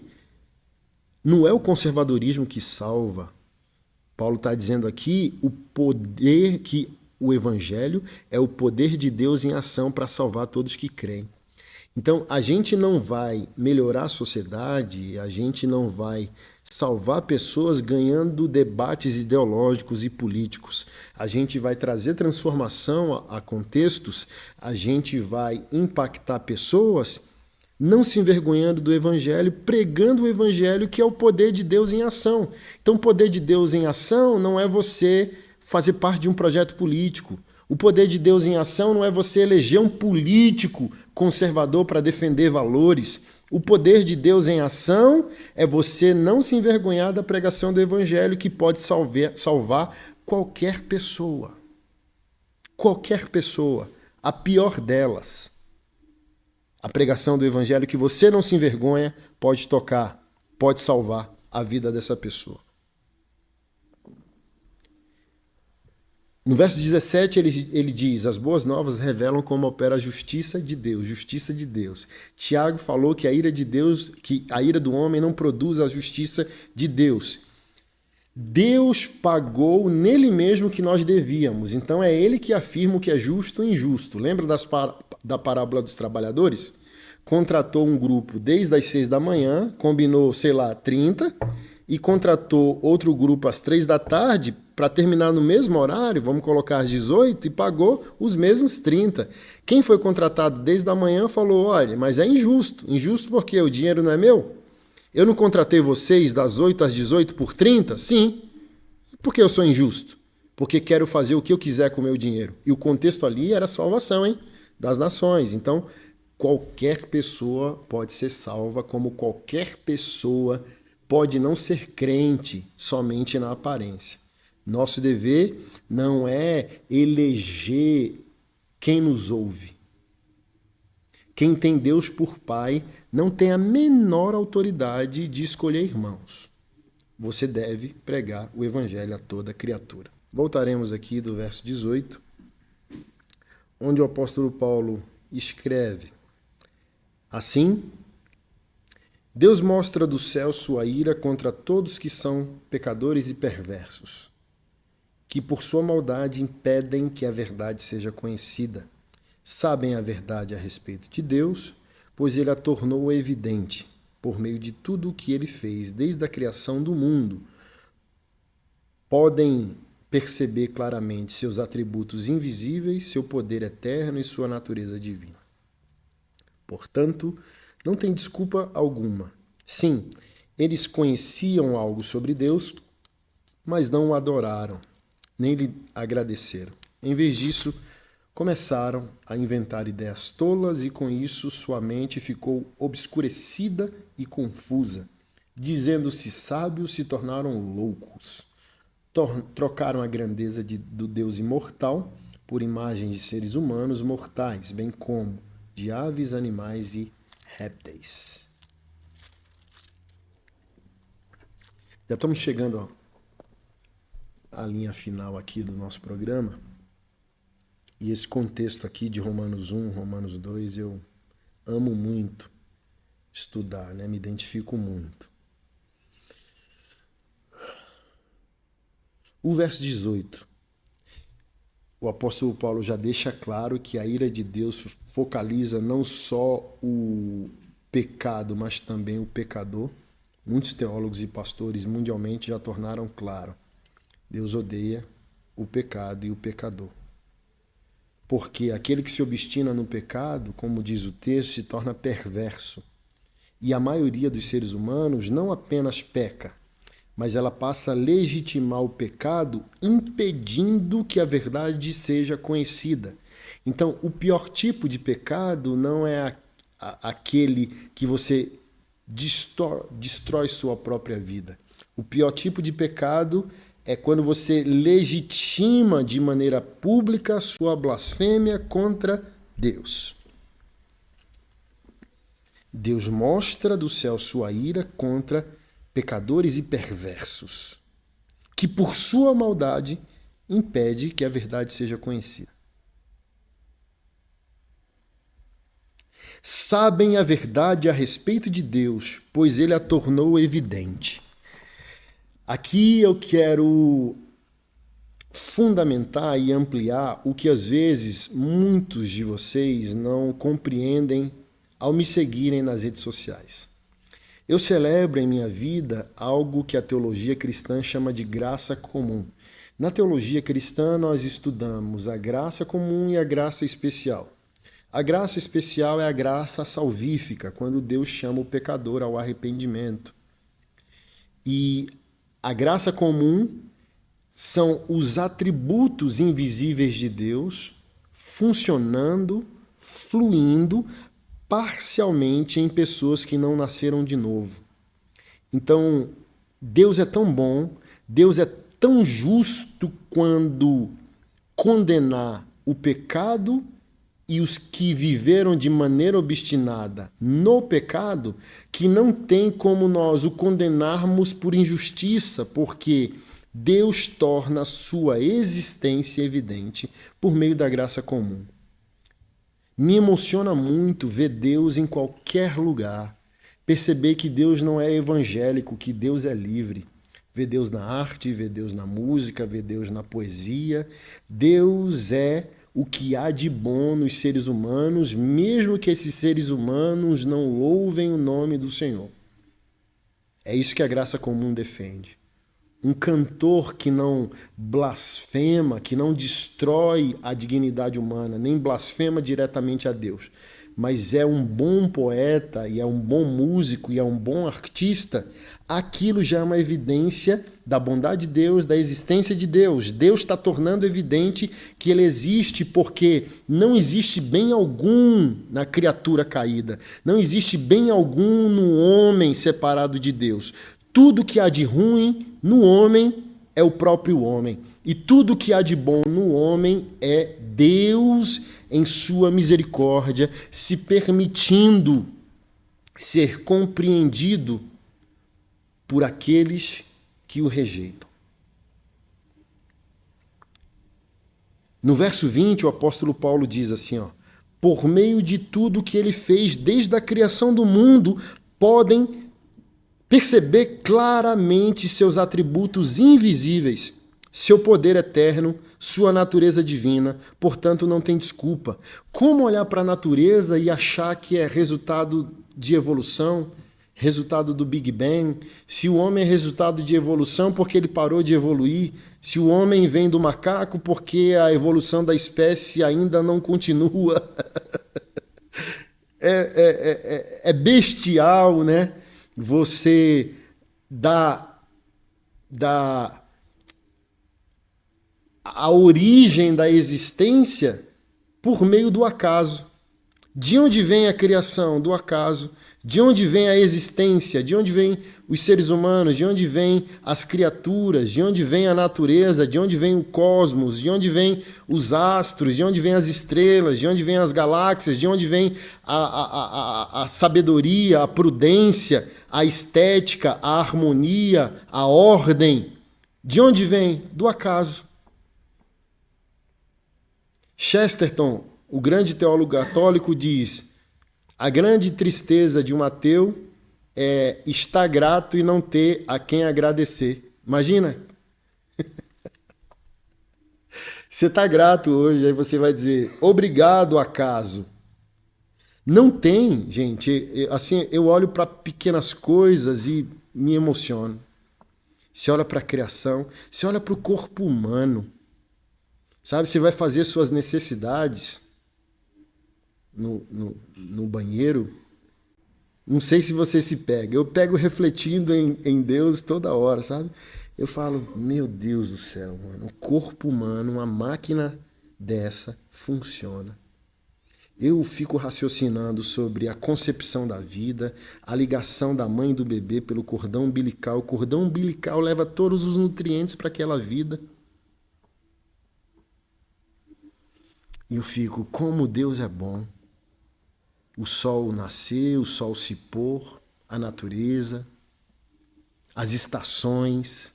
não é o conservadorismo que salva. Paulo está dizendo aqui o poder que o Evangelho é o poder de Deus em ação para salvar todos que creem. Então, a gente não vai melhorar a sociedade, a gente não vai salvar pessoas ganhando debates ideológicos e políticos. A gente vai trazer transformação a contextos, a gente vai impactar pessoas não se envergonhando do Evangelho, pregando o Evangelho, que é o poder de Deus em ação. Então, o poder de Deus em ação não é você fazer parte de um projeto político. O poder de Deus em ação não é você eleger um político conservador para defender valores. O poder de Deus em ação é você não se envergonhar da pregação do Evangelho, que pode salvar qualquer pessoa. Qualquer pessoa. A pior delas. A pregação do Evangelho, que você não se envergonha, pode tocar, pode salvar a vida dessa pessoa. No verso 17 ele diz, as boas novas revelam como opera a justiça de Deus, justiça de Deus. Tiago falou que a ira de Deus, que a ira do homem não produz a justiça de Deus. Deus pagou nele mesmo o que nós devíamos, então é ele que afirma o que é justo e injusto. Lembra da parábola dos trabalhadores? Contratou um grupo desde as 6 da manhã, combinou, 30, e contratou outro grupo às 3 da tarde para terminar no mesmo horário, vamos colocar às 18, e pagou os mesmos 30. Quem foi contratado desde a manhã falou, olha, mas é injusto. Injusto porque o dinheiro não é meu? Eu não contratei vocês das 8 às 18 por 30? Sim. Por que eu sou injusto? Porque quero fazer o que eu quiser com o meu dinheiro. E o contexto ali era a salvação, das nações. Então, qualquer pessoa pode ser salva, como qualquer pessoa pode não ser crente somente na aparência. Nosso dever não é eleger quem nos ouve. Quem tem Deus por Pai não tem a menor autoridade de escolher irmãos. Você deve pregar o Evangelho a toda criatura. Voltaremos aqui do verso 18, onde o apóstolo Paulo escreve: assim, Deus mostra do céu sua ira contra todos que são pecadores e perversos, que por sua maldade impedem que a verdade seja conhecida. Sabem a verdade a respeito de Deus, pois ele a tornou evidente por meio de tudo o que ele fez desde a criação do mundo. Podem perceber claramente seus atributos invisíveis, seu poder eterno e sua natureza divina. Portanto, não tem desculpa alguma. Sim, eles conheciam algo sobre Deus, mas não o adoraram, nem lhe agradeceram. Em vez disso, começaram a inventar ideias tolas e com isso sua mente ficou obscurecida e confusa. Dizendo-se sábios, se tornaram loucos. Trocaram a grandeza do Deus imortal por imagens de seres humanos mortais, bem como de aves, animais e répteis. Já estamos chegando à linha final aqui do nosso programa. E esse contexto aqui de Romanos 1, Romanos 2, eu amo muito estudar, né? Me identifico muito. O verso 18. O apóstolo Paulo já deixa claro que a ira de Deus focaliza não só o pecado, mas também o pecador. Muitos teólogos e pastores mundialmente já tornaram claro. Deus odeia o pecado e o pecador. Porque aquele que se obstina no pecado, como diz o texto, se torna perverso. E a maioria dos seres humanos não apenas peca, mas ela passa a legitimar o pecado, impedindo que a verdade seja conhecida. Então, o pior tipo de pecado não é aquele que você destrói sua própria vida. O pior tipo de pecado é quando você legitima de maneira pública sua blasfêmia contra Deus. Deus mostra do céu sua ira contra pecadores e perversos, que por sua maldade impede que a verdade seja conhecida. Sabem a verdade a respeito de Deus, pois ele a tornou evidente. Aqui eu quero fundamentar e ampliar o que às vezes muitos de vocês não compreendem ao me seguirem nas redes sociais. Eu celebro em minha vida algo que a teologia cristã chama de graça comum. Na teologia cristã nós estudamos a graça comum e a graça especial. A graça especial é a graça salvífica, quando Deus chama o pecador ao arrependimento. E a graça comum são os atributos invisíveis de Deus funcionando, fluindo parcialmente em pessoas que não nasceram de novo. Então, Deus é tão bom, Deus é tão justo quando condenar o pecado e os que viveram de maneira obstinada no pecado, que não tem como nós o condenarmos por injustiça, porque Deus torna a sua existência evidente por meio da graça comum. Me emociona muito ver Deus em qualquer lugar, perceber que Deus não é evangélico, que Deus é livre. Ver Deus na arte, ver Deus na música, ver Deus na poesia. Deus é o que há de bom nos seres humanos, mesmo que esses seres humanos não louvem o nome do Senhor. É isso que a graça comum defende. Um cantor que não blasfema, que não destrói a dignidade humana, nem blasfema diretamente a Deus, mas é um bom poeta, e é um bom músico, e é um bom artista, aquilo já é uma evidência da bondade de Deus, da existência de Deus. Deus está tornando evidente que ele existe, porque não existe bem algum na criatura caída, não existe bem algum no homem separado de Deus. Tudo que há de ruim no homem é o próprio homem, e tudo que há de bom no homem é Deus em sua misericórdia, se permitindo ser compreendido por aqueles que o rejeitam. No verso 20, o apóstolo Paulo diz assim, por meio de tudo que ele fez desde a criação do mundo, podem perceber claramente seus atributos invisíveis, seu poder eterno, sua natureza divina, portanto não tem desculpa. Como olhar para a natureza e achar que é resultado de evolução, resultado do Big Bang? Se o homem é resultado de evolução, porque ele parou de evoluir? Se o homem vem do macaco, porque a evolução da espécie ainda não continua? É bestial, né? Você dá a origem da existência por meio do acaso. De onde vem a criação? Do acaso. De onde vem a existência? De onde vêm os seres humanos? De onde vêm as criaturas? De onde vem a natureza? De onde vem o cosmos? De onde vêm os astros? De onde vêm as estrelas? De onde vêm as galáxias? De onde vem a sabedoria, a prudência, a estética, a harmonia, a ordem? De onde vem? Do acaso. Chesterton, o grande teólogo católico, diz: a grande tristeza de um ateu é estar grato e não ter a quem agradecer. Imagina? Você está grato hoje, aí você vai dizer, obrigado, acaso. Não tem, gente. Assim, eu olho para pequenas coisas e me emociono. Você olha para a criação, você olha para o corpo humano. Sabe, você vai fazer suas necessidades no banheiro. Não sei se você se pega. Eu pego refletindo em Deus toda hora, sabe? Eu falo, meu Deus do céu, mano. O corpo humano, uma máquina dessa, funciona. Eu fico raciocinando sobre a concepção da vida, a ligação da mãe e do bebê pelo cordão umbilical. O cordão umbilical leva todos os nutrientes para aquela vida. E eu fico, como Deus é bom. O sol nascer, o sol se pôr, a natureza, as estações,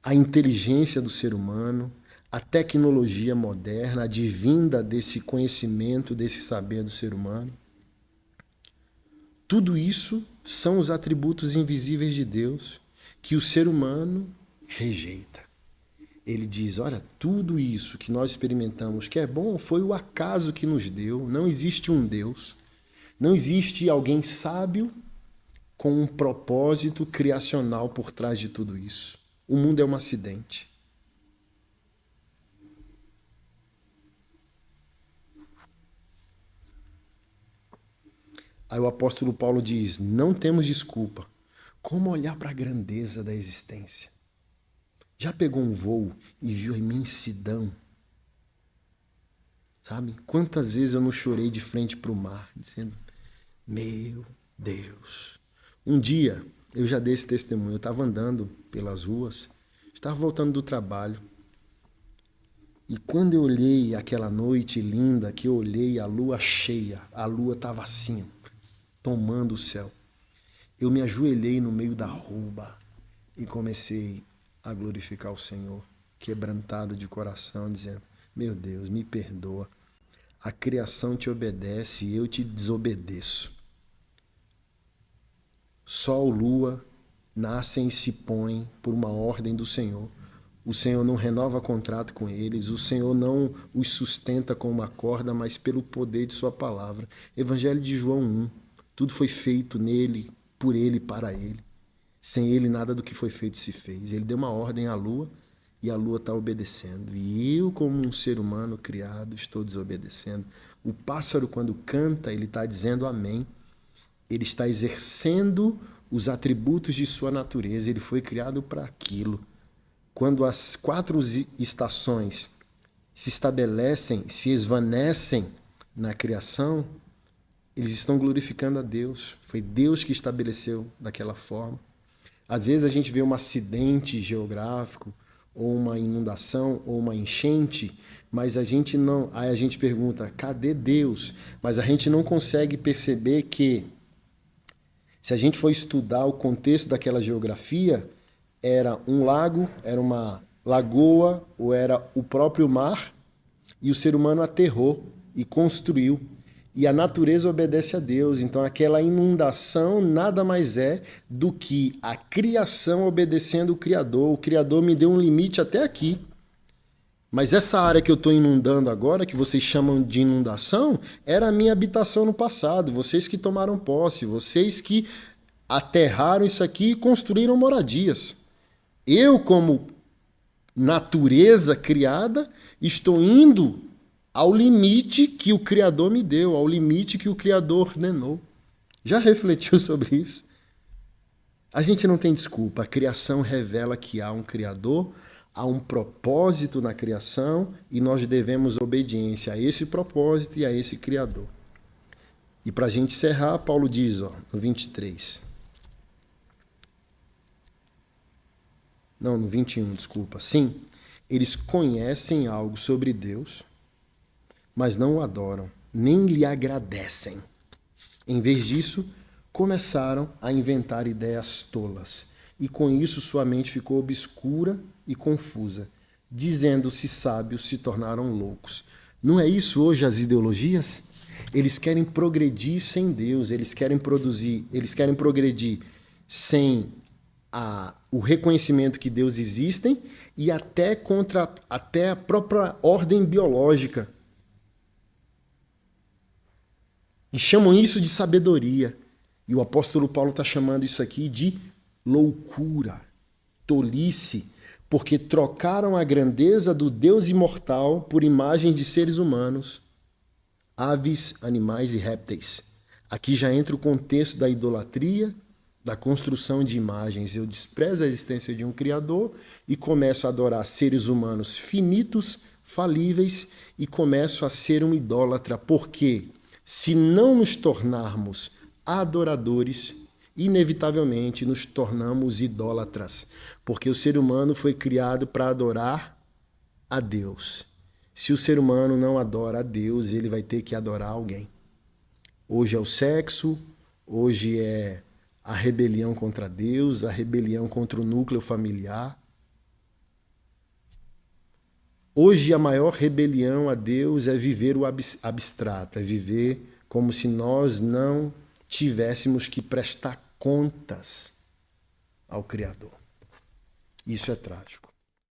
a inteligência do ser humano, a tecnologia moderna, advinda desse conhecimento, desse saber do ser humano. Tudo isso são os atributos invisíveis de Deus que o ser humano rejeita. Ele diz, olha, tudo isso que nós experimentamos que é bom foi o acaso que nos deu. Não existe um Deus. Não existe alguém sábio com um propósito criacional por trás de tudo isso. O mundo é um acidente. Aí o apóstolo Paulo diz, não temos desculpa. Como olhar para a grandeza da existência? Já pegou um voo e viu a imensidão? Sabe? Quantas vezes eu não chorei de frente para o mar, dizendo, meu Deus. Um dia, eu já dei esse testemunho, eu estava andando pelas ruas, estava voltando do trabalho, e quando eu olhei aquela noite linda, que eu olhei a lua cheia, a lua estava assim, tomando o céu, eu me ajoelhei no meio da rua e comecei a glorificar o Senhor, quebrantado de coração, dizendo, meu Deus, me perdoa, a criação te obedece e eu te desobedeço. Sol, lua, nascem e se põem por uma ordem do Senhor. O Senhor não renova contrato com eles, o Senhor não os sustenta com uma corda, mas pelo poder de sua palavra. Evangelho de João 1, tudo foi feito nele, por ele e para ele. Sem ele, nada do que foi feito se fez. Ele deu uma ordem à lua e a lua está obedecendo. E eu, como um ser humano criado, estou desobedecendo. O pássaro, quando canta, ele está dizendo amém. Ele está exercendo os atributos de sua natureza. Ele foi criado para aquilo. Quando as 4 estações se estabelecem, se esvanecem na criação, eles estão glorificando a Deus. Foi Deus que estabeleceu daquela forma. Às vezes a gente vê um acidente geográfico, ou uma inundação, ou uma enchente, mas a gente não... Aí a gente pergunta, cadê Deus? Mas a gente não consegue perceber que, se a gente for estudar o contexto daquela geografia, era um lago, era uma lagoa, ou era o próprio mar, e o ser humano aterrou e construiu. E a natureza obedece a Deus. Então aquela inundação nada mais é do que a criação obedecendo o Criador. O Criador me deu um limite até aqui. Mas essa área que eu estou inundando agora, que vocês chamam de inundação, era a minha habitação no passado. Vocês que tomaram posse, vocês que aterraram isso aqui e construíram moradias. Eu, como natureza criada, estou indo ao limite que o Criador me deu, ao limite que o Criador ordenou. Já refletiu sobre isso? A gente não tem desculpa. A criação revela que há um Criador, há um propósito na criação e nós devemos obediência a esse propósito e a esse Criador. E para a gente encerrar, Paulo diz, no 23. Não, no 21, desculpa. Sim, eles conhecem algo sobre Deus, mas não o adoram, nem lhe agradecem. Em vez disso, começaram a inventar ideias tolas, e com isso sua mente ficou obscura e confusa. Dizendo-se sábios, se tornaram loucos. Não é isso hoje as ideologias? Eles querem progredir sem Deus, eles querem progredir sem o reconhecimento que Deus existe e até contra a própria ordem biológica. E chamam isso de sabedoria. E o apóstolo Paulo está chamando isso aqui de loucura, tolice, porque trocaram a grandeza do Deus imortal por imagens de seres humanos, aves, animais e répteis. Aqui já entra o contexto da idolatria, da construção de imagens. Eu desprezo a existência de um Criador e começo a adorar seres humanos finitos, falíveis, e começo a ser um idólatra, porque se não nos tornarmos adoradores, inevitavelmente nos tornamos idólatras, porque o ser humano foi criado para adorar a Deus. Se o ser humano não adora a Deus, ele vai ter que adorar alguém. Hoje é o sexo, hoje é a rebelião contra Deus, a rebelião contra o núcleo familiar. Hoje a maior rebelião a Deus é viver o abstrato, é viver como se nós não tivéssemos que prestar contas ao Criador. Isso é trágico.